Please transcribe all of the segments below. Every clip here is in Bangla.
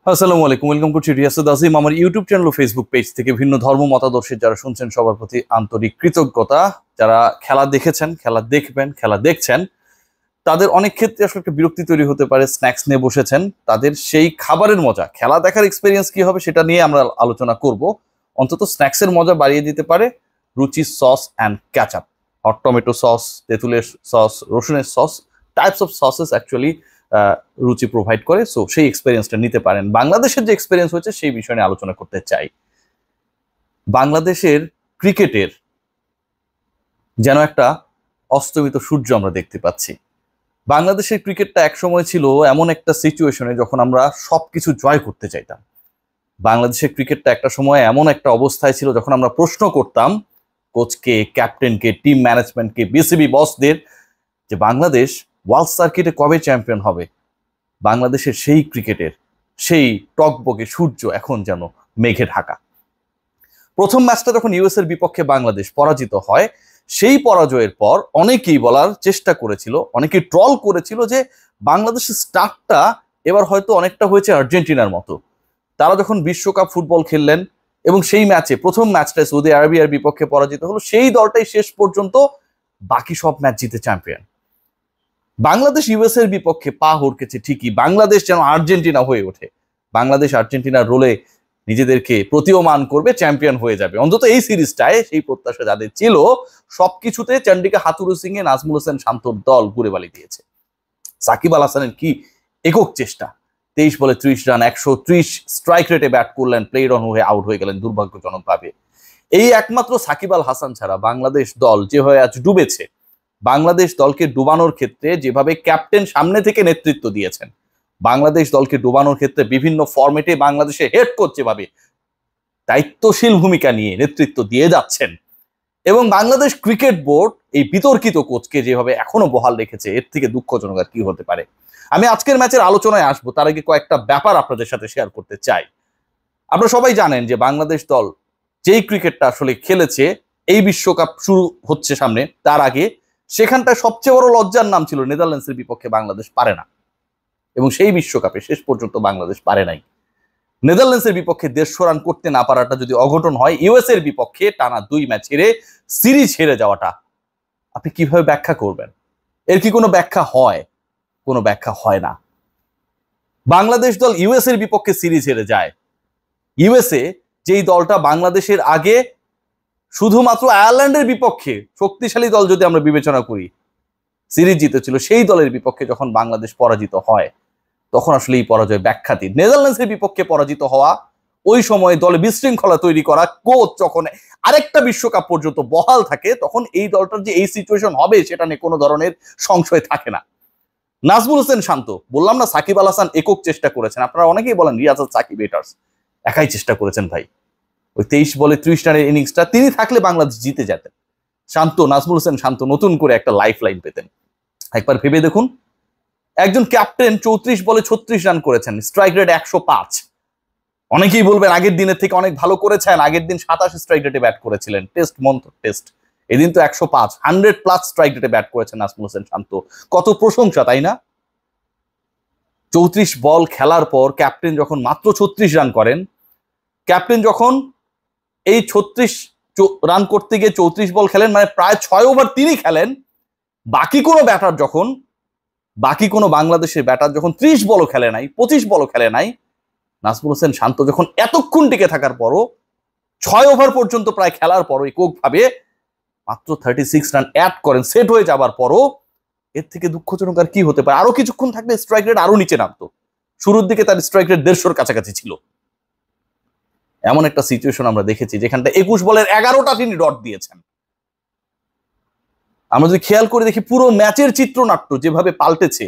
আসসালামু আলাইকুম, ওয়েলকাম করছি রিয়াসুদ আজিম। আমার ইউটিউব চ্যানেল ও ফেসবুক পেজ থেকে ভিন্ন ধর্ম মতাদর্শের যারা শুনছেন সবার প্রতি আন্তরিক কৃতজ্ঞতা। যারা খেলা দেখেছেন, খেলা দেখবেন, খেলা দেখছেন, তাদের অনেক ক্ষেত্রে আসলে একটা বিরক্তি তৈরি হতে পারে। স্ন্যাক্স নিয়ে বসেছেন, তাদের সেই খাবারের মজা, খেলা দেখার এক্সপিরিয়েন্স কি হবে সেটা নিয়ে আমরা আলোচনা করব। অন্তত স্ন্যাক্সের মজা বাড়িয়ে দিতে পারে রুচি sauce and ketchup. Hot tomato sauce, তেঁতুলের সস, রসুনের sauce, types of sausages actually রুচি প্রোভাইড করে। সো সেই এক্সপিরিয়েন্সটা নিতে পারেন। বাংলাদেশের যে এক্সপিরিয়েন্স হয়েছে সেই বিষয় নিয়ে আলোচনা করতে চাই। বাংলাদেশের ক্রিকেটের যেন একটা অস্তমিত সূর্য আমরা দেখতে পাচ্ছি। বাংলাদেশের ক্রিকেটটা একসময় ছিল এমন একটা সিচুয়েশনে যখন আমরা সবকিছু জয় করতে চাইতাম। বাংলাদেশের ক্রিকেটটা একটা সময় এমন একটা অবস্থায় ছিল যখন আমরা প্রশ্ন করতাম কোচকে, ক্যাপ্টেনকে, টিম ম্যানেজমেন্টকে, বিসিবি বসদের যে বাংলাদেশ ওয়ার্ল্ড সার্কিটে কবে চ্যাম্পিয়ন হবে। বাংলাদেশের সেই ক্রিকেটের সেই টকবকে সূর্য এখন যেন মেঘে ঢাকা। প্রথম ম্যাচটা যখন ইউএস এর বিপক্ষে বাংলাদেশ পরাজিত হয়, সেই পরাজয়ের পর অনেকেই বলার চেষ্টা করেছিল, অনেকেই ট্রল করেছিল যে বাংলাদেশের স্টার্টটা এবার হয়তো অনেকটা হয়েছে আর্জেন্টিনার মতো। তারা যখন বিশ্বকাপ ফুটবল খেললেন এবং সেই ম্যাচে প্রথম ম্যাচটায় সৌদি আরবিয়ার বিপক্ষে পরাজিত হলো, সেই দলটাই শেষ পর্যন্ত বাকি সব ম্যাচ জিতে চ্যাম্পিয়ন। বাংলাদেশ ইউএস এর বিপক্ষে পা হড়কেছে ঠিকই, বাংলাদেশ যেন আর্জেন্টিনা হয়ে ওঠে। বাংলাদেশ আর্জেন্টিনার রোলে নিজেদেরকে প্রতীয়মান করবে, চ্যাম্পিয়ন হয়ে যাবে। অন্তত এই সিরিজটায় সেই প্রত্যাশা যাদের ছিল, সবকিছুতে চন্ডিকা হাথুরু সিং এ নাজমুল হোসেন শান্তর দল ঘুরে বালি দিয়েছে। সাকিব আল হাসানের কি একক চেষ্টা, 23 বলে 30 রান, 130 স্ট্রাইক রেটে ব্যাট করলেন, প্লেড অন হয়ে আউট হয়ে গেলেন দুর্ভাগ্যজনকভাবে। এই একমাত্র সাকিব আল হাসান ছাড়া বাংলাদেশ দল যে হয়ে আজ ডুবেছে, বাংলাদেশ দলকে ডুবানোর ক্ষেত্রে যেভাবে ক্যাপ্টেন সামনে থেকে নেতৃত্ব দিয়েছেন, বাংলাদেশ দলকে ডুবানোর ক্ষেত্রে বিভিন্ন ফরম্যাটে বাংলাদেশে হেড কোচ যেভাবে দায়িত্বশীল ভূমিকা নিয়ে নেতৃত্ব দিয়ে যাচ্ছেন, এবং বাংলাদেশ ক্রিকেট বোর্ড এই বিতর্কিত কোচকে যেভাবে এখনো বহাল রেখেছে, এর থেকে দুঃখজনক আর কি হতে পারে। আমি আজকের ম্যাচের আলোচনায় আসবো, তার আগে কয়েকটা ব্যাপার আপনাদের সাথে শেয়ার করতে চাই। আপনারা সবাই জানেন যে বাংলাদেশ দল যেই ক্রিকেটটা আসলে খেলেছে, এই বিশ্বকাপ শুরু হচ্ছে সামনে, তার আগে সেখানটায় সবচেয়ে বড় লজ্জার নাম ছিল নেদারল্যান্ডসের বিপক্ষে বাংলাদেশ পারে না, এবং সেই বিশ্বকাপে শেষ পর্যন্ত বাংলাদেশ পারে নাই। নেদারল্যান্ডসের বিপক্ষে 150 রান করতে না পারাটা যদি অঘটন হয়, ইউএস এর বিপক্ষে টানা 2 ম্যাচ হেরে সিরিজ হেরে যাওয়াটা আপনি কিভাবে ব্যাখ্যা করবেন? এর কি কোনো ব্যাখ্যা হয়? কোনো ব্যাখ্যা হয় না। বাংলাদেশ দল ইউএস এর বিপক্ষে সিরিজ হেরে যায়। ইউএসএ যেই দলটা বাংলাদেশের আগে শুধুমাত্র আয়ারল্যান্ডের বিপক্ষে শক্তিশালী দল যদি আমরা বিবেচনা করি সিরিজ জিতেছিল, সেই দলের বিপক্ষে যখন বাংলাদেশ পরাজিত হয়, তখন আসলে এই পরাজয় ব্যাখ্যাতীত। নেদারল্যান্ডসের বিপক্ষে পরাজিত হওয়া, ওই সময় দলে বিশৃঙ্খলা তৈরি করা, কোচ যখন আরেকটা বিশ্বকাপ পর্যন্ত বহাল থাকে, তখন এই দলটার যে এই সিচুয়েশন হবে সেটা নিয়ে কোনো ধরনের সংশয় থাকে না। নাজমুল হোসেন শান্ত, বললাম না সাকিব আল হাসান একক চেষ্টা করেছেন। আপনারা অনেকেই বলেন রিয়াজ সাকিব হেটার্স, একাই চেষ্টা করেছেন ভাই। ওই 23 বলে 30 রানের ইনিংসটা তিনি থাকলে বাংলাদেশ জিতে যেতেন। শান্ত, নাজমুল হোসেন শান্ত নতুন করে একটা লাইফ লাইন পেতেন। একবার ভেবে দেখুন, একজন ক্যাপ্টেন 34 বলে 36 রান করেছেন, স্ট্রাইক রেট 105। অনেকেই বলবেন আগের দিনের থেকে অনেক ভালো করেছেন, আগের দিন 27 স্ট্রাইক রেটে ব্যাট করেছিলেন, টেস্ট মন্ত্র টেস্ট, এদিন তো 105, 100+ স্ট্রাইক রেটে ব্যাট করেছেন নাজমুল হোসেন শান্ত। কত প্রশংসা, তাই না? 34 বল খেলার পর ক্যাপ্টেন যখন মাত্র 36 রান করেন, ক্যাপ্টেন যখন এই 36 রান করতে গিয়ে 34 বল খেলেন, মানে প্রায় 6 ওভার তিনি খেলেন, বাকি কোনো বাংলাদেশের ব্যাটার যখন 30 বলও খেলে নাই, 25 বলও খেলে নাই, নাজমুল হোসেন শান্ত যখন এতক্ষণ টিকে থাকার পরও 6 ওভার পর্যন্ত প্রায় খেলার পরও এককভাবে মাত্র 36 রান অ্যাড করেন, সেট হয়ে যাবার পরও, এর থেকে দুঃখজনক আর কি হতে পারে? আরো কিছুক্ষণ থাকলে স্ট্রাইক রেট আরো নিচে নামতো। শুরুর দিকে তার স্ট্রাইক রেট 150-র কাছাকাছি ছিল। এমন একটা সিচুয়েশন আমরা দেখেছি যেখানটা 21 বলের 11টা তিনি ডট দিয়েছেন। আমরা যদি খেয়াল করে দেখি পুরো ম্যাচের চিত্রনাট্য যেভাবে পাল্টেছে,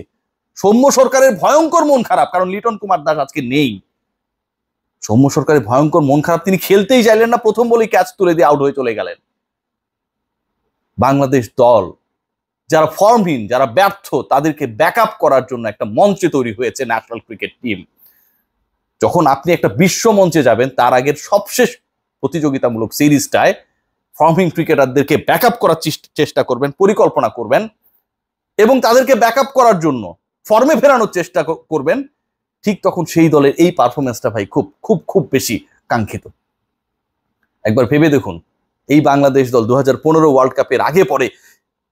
সৌম্য সরকারের ভয়ঙ্কর মন খারাপ, কারণ লিটন কুমার দাস আজকে নেই। সৌম্য সরকারের ভয়ঙ্কর মন খারাপ, তিনি খেলতেই চাইলেন না, প্রথম বলেই ক্যাচ তুলে দিয়ে আউট হয়ে চলে গেলেন। বাংলাদেশ দল যারা ফর্মহীন, যারা ব্যর্থ, তাদেরকে ব্যাকআপ করার জন্য একটা মঞ্চে তৈরি হয়েছে ন্যাশনাল ক্রিকেট টিম। যখন আপনি একটা বিশ্ব মঞ্চে যাবেন, তার আগের সবশেষ প্রতিযোগিতামূলক সিরিজটায় ফর্মহীন ক্রিকেটারদেরকে ব্যাকআপ করার চেষ্টা করবেন, পরিকল্পনা করবেন, এবং তাদেরকে ব্যাকআপ করার জন্য ফর্মে ফেরানোর চেষ্টা করবেন। ঠিক তখন সেই দলের এই পারফরমেন্সটা ভাই খুব খুব খুব বেশি কাঙ্ক্ষিত। একবার ভেবে দেখুন, এই বাংলাদেশ দল 2015 ওয়ার্ল্ড কাপের আগে পরে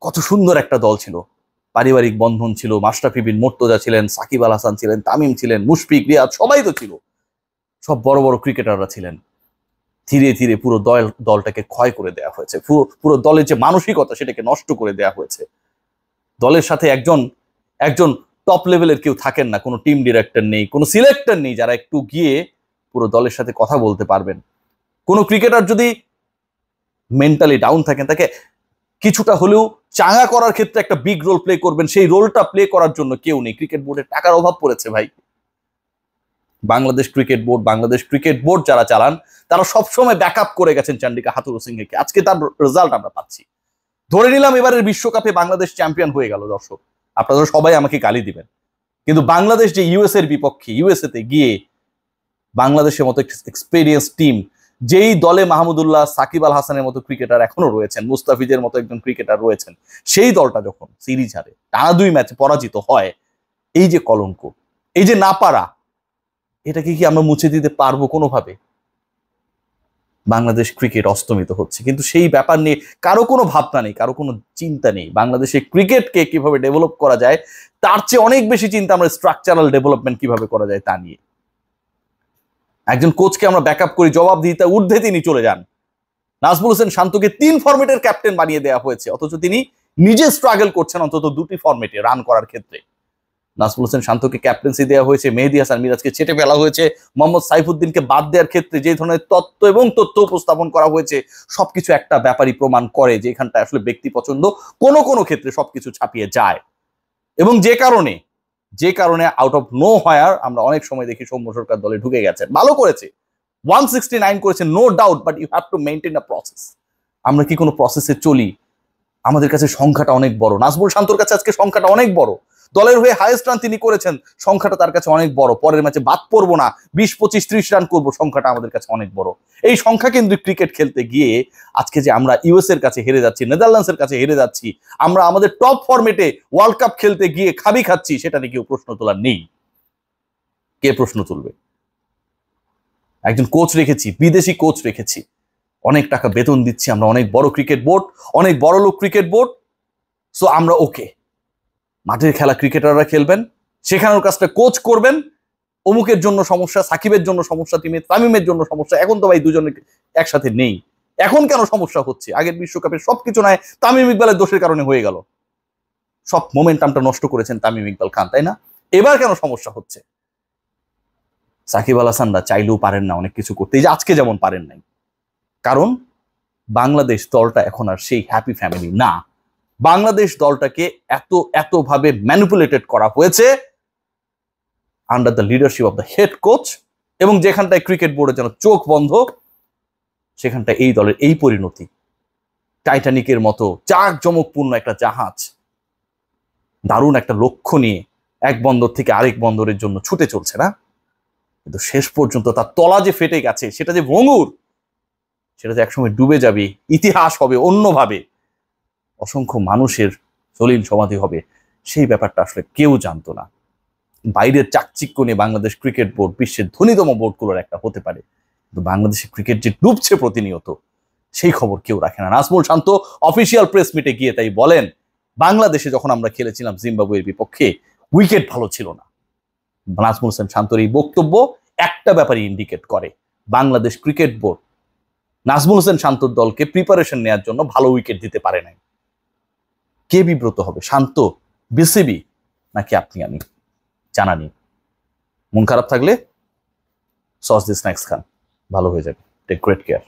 কত সুন্দর একটা দল ছিল, পারিবারিক বন্ধন ছিল, মাশরাফি বিন মুর্তজা ছিলেন, সাকিব আল হাসান ছিলেন, তামিম ছিলেন, মুশফিক, রিয়াদ, সবাই তো ছিল, সব বড় বড় ক্রিকেটাররা ছিলেন। ধীরে ধীরে পুরো দলটাকে ক্ষয় করে দেওয়া হয়েছে, পুরো দলের যে মানসিকতা সেটাকে নষ্ট করে দেওয়া হয়েছে। দলের সাথে একজন একজন টপ লেভেলের কেউ থাকেন না, কোনো টিম ডিরেক্টর নেই, কোনো সিলেক্টর নেই যারা একটু গিয়ে পুরো দলের সাথে কথা বলতে পারবেন। কোনো ক্রিকেটার যদি মেন্টালি ডাউন থাকেন, তাকে কিছুটা হলেও চাঙ্গা করার ক্ষেত্রে একটা বিগ রোল প্লে করবেন, সেই রোলটা প্লে করার জন্য কেউ নেই। ক্রিকেট বোর্ডের টাকার অভাব পড়েছে ভাই। বাংলাদেশ ক্রিকেট বোর্ড যারা চালান তারা সবসময় ব্যাকআপ করে গেছেন চন্ডিকা হাথুরুসিংহকে। আজকে তার রেজাল্ট আমরা পাচ্ছি। ধরে নিলাম এবারের বিশ্বকাপে বাংলাদেশ চ্যাম্পিয়ন হয়ে গেল। দর্শক, আপনারা সবাই আমাকে গালি দিবেন, কিন্তু বাংলাদেশ যে ইউএস এর বিপক্ষে ইউএসএ তে গিয়ে বাংলাদেশের মতো এক্সপেরিয়েন্স টিম, যেই দলে মাহমুদুল্লাহ, সাকিব আল হাসানের মতো ক্রিকেটার এখনো রয়েছেন, মুস্তাফিজের মতো একজন ক্রিকেটার রয়েছেন, সেই দলটা যখন সিরিজ হারে, টানা 2 ম্যাচে পরাজিত হয়, এই যে কলঙ্ক, এই যে না পারা, এটাকে কি আমরা মুছে দিতে পারবো কোনোভাবে? বাংলাদেশ ক্রিকেট অস্তমিত হচ্ছে, কিন্তু সেই ব্যাপার নিয়ে কারো কোনো ভাবনা নেই, কারো কোনো চিন্তা নেই। বাংলাদেশে ক্রিকেটকে কিভাবে ডেভেলপ করা যায় তার চেয়ে অনেক বেশি চিন্তা আমরা স্ট্রাকচারাল ডেভেলপমেন্ট কিভাবে করা যায় তা নিয়ে। একজন কোচকে আমরা ব্যাকআপ করি, জবাবদিহিতা ঊর্ধ্বে তিনি চলে যান। নাজমুল হোসেন শান্তকে 3 ফরম্যাটের ক্যাপ্টেন বানিয়ে দেওয়া হয়েছে, অথচ তিনি নিজে স্ট্রাগল করছেন অন্তত 2টি ফরম্যাটে রান করার ক্ষেত্রে। নাজমুল হোসেন শান্তকে ক্যাপ্টেন্সি দেওয়া হয়েছে, মেহেদী হাসান মিরাজকে ছেটে ফেলা হয়েছে, মোহাম্মদ সাইফুদ্দিনকে বাদ দেওয়ার ক্ষেত্রে যে ধরনের তথ্য উপস্থাপন করা হয়েছে, সবকিছু একটা ব্যাপারই প্রমাণ করে যে এখানটা আসলে ব্যক্তি পছন্দ কোনো ক্ষেত্রে সবকিছু ছাপিয়ে যায়। এবং যে কারণে আউট অফ নো হায়ার আমরা অনেক সময় দেখি সৌম্য সরকার দলে ঢুকে গেছেন, ভালো করেছে, 169 করেছে, no doubt, but you have to maintain a process. আমরা কি কোনো প্রসেসে চলি? আমাদের কাছে সংখ্যাটা অনেক বড়, নাজমুল শান্তর কাছে আজকে সংখ্যাটা অনেক বড়, দলের হয়ে হাইয়েস্ট রান তিনি করেছেন, সংখ্যাটা তার কাছে অনেক বড়। পরের ম্যাচে বাদ পড়বো না, 20, 25, 30 রান করবো, সংখ্যাটা আমাদের কাছে অনেক বড়। এই সংখ্যা কেন্দ্রিক ক্রিকেট খেলতে গিয়ে আজকে যে আমরা ইউএস এর কাছে হেরে যাচ্ছি, নেদারল্যান্ডসের কাছে হেরে যাচ্ছি, আমরা আমাদের টপ ফরম্যাটে ওয়ার্ল্ড কাপ খেলতে গিয়ে খাচ্ছি, সেটা নিয়ে কেউ প্রশ্ন তোলার নেই। কে প্রশ্ন তুলবে? একজন কোচ রেখেছি, বিদেশি কোচ রেখেছি, অনেক টাকা বেতন দিচ্ছি আমরা, অনেক বড় ক্রিকেট বোর্ড, অনেক বড় লোক ক্রিকেট বোর্ড। সো আমরা ওকে, মাঠের খেলা ক্রিকেটাররা খেলবেন, শেখানোর কাজটা কোচ করবেন। অমুকের জন্য সমস্যা, সাকিবের জন্য সমস্যা, তামিমের জন্য সমস্যা, এখন তো ভাই দুজনে একসাথে নেই, এখন কেন সমস্যা হচ্ছে? আগের বিশ্বকাপের সবকিছু নয় তামিম ইকবালের দোষের কারণে হয়ে গেল, সব মোমেন্টামটা নষ্ট করেছেন তামিম ইকবাল খান, তাই না? এবার কেন সমস্যা হচ্ছে? সাকিব আল হাসানরা চাইলেও পারেন না অনেক কিছু করতে, এই যে আজকে যেমন পারেন নাই, কারণ বাংলাদেশ দলটা এখন আর সেই হ্যাপি ফ্যামিলি না। বাংলাদেশ দলটাকে এতভাবে ম্যানিপুলেটেড করা হয়েছে under the leadership of the head coach, এবং যেখানটায় ক্রিকেট বোর্ডের যেন চোখ বন্ধ, সেখানটায় এই দলের এই পরিণতি। টাইটানিকের মতো জাঁকজমকপূর্ণ একটা জাহাজ দারুণ একটা লক্ষ্য নিয়ে এক বন্দর থেকে আরেক বন্দরের জন্য ছুটে চলছে না, কিন্তু শেষ পর্যন্ত তার তলা যে ফেটে গেছে, সেটা যে ভঙ্গুর, সেটা যে একসময় ডুবে যাবে, ইতিহাস হবে অন্যভাবে, অসংখ্য মানুষের সলিল সমাধি হবে, সেই ব্যাপারটা আসলে কেউ জানতো না। বাইরের চাকচিক্য নিয়ে বাংলাদেশ ক্রিকেট বোর্ড বিশ্বের ধনীতম বোর্ডগুলোর একটা হতে পারে, কিন্তু বাংলাদেশের ক্রিকেট যে ডুবছে প্রতিনিয়ত, সেই খবর কেউ রাখে না। নাজমুল শান্ত অফিসিয়াল প্রেস মিটে গিয়ে তাই বলেন, বাংলাদেশে যখন আমরা খেলেছিলাম জিম্বাবুয়ের বিপক্ষে, উইকেট ভালো ছিল না। নাজমুল হোসেন শান্তর এই বক্তব্য একটা ব্যাপারে ইন্ডিকেট করে, বাংলাদেশ ক্রিকেট বোর্ড নাজমুল হোসেন শান্তর দলকে প্রিপারেশন নেওয়ার জন্য ভালো উইকেট দিতে পারে নাই। কে বিব্রত হবে, শান্ত, বিসিবি, নাকি আপনি আমি? জানা নেই। মন খারাপ থাকলে সস দিয়ে স্ন্যাক্স খান, ভালো হয়ে যাবে। Take great care.